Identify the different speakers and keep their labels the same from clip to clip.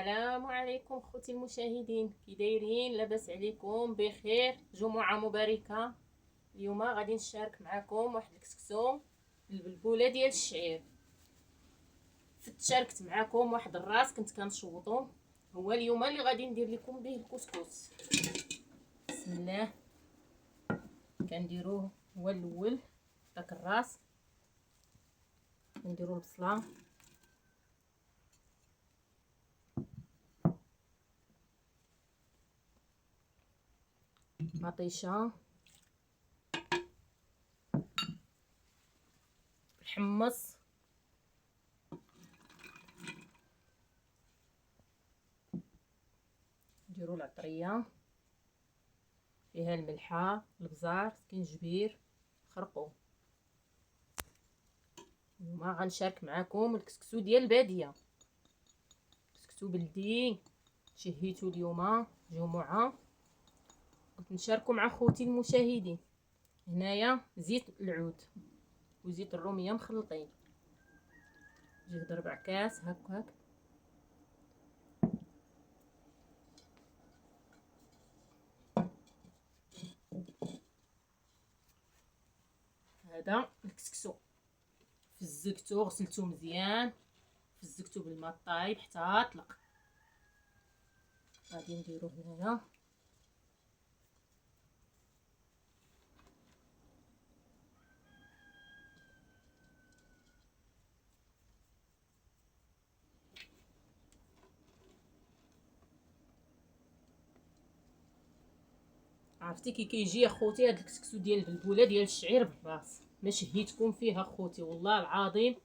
Speaker 1: السلام عليكم خوتي المشاهدين، كي دايرين؟ لاباس عليكم؟ بخير؟ جمعة مباركة. اليوم غادي نشارك معكم واحد الكسكسو بالبلبوله ديال الشعير. شاركت معكم واحد الراس كنت كنشوطو، هو اليوم اللي غادي ندير لكم به الكسكس. بسم الله. كنديروه هو الاول داك الراس، كنديرو البصله مطيشه، الحمص، نديرو العطريه فيها الملحه، البزار، سكينجبير، خرقوم. اليوم غنشارك معكم الكسكسو ديال الباديه، كسكسو بلدي شهيتو اليوم جمعه، قلت نشاركو مع خوتي المشاهدين. هنايا زيت العود وزيت الروميه مخلطين، جهد 4 كاس هكاك. هذا الكسكسو فزكتو، غسلتو مزيان، فزكتو بالماء طايب حتى طلق. غادي نديرو هنايا عرفتي كي كيجي اخوتي هاد الكسكسو ديال البلبوله ديال الشعير بالراس، ما شهيتكم فيه اخوتي والله العظيم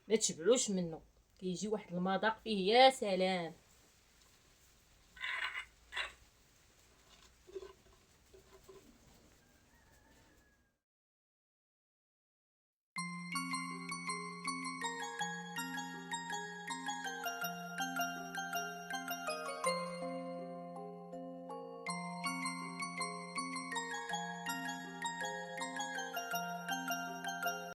Speaker 1: ما تشبعوش منه، كيجي واحد المذاق فيه يا سلام.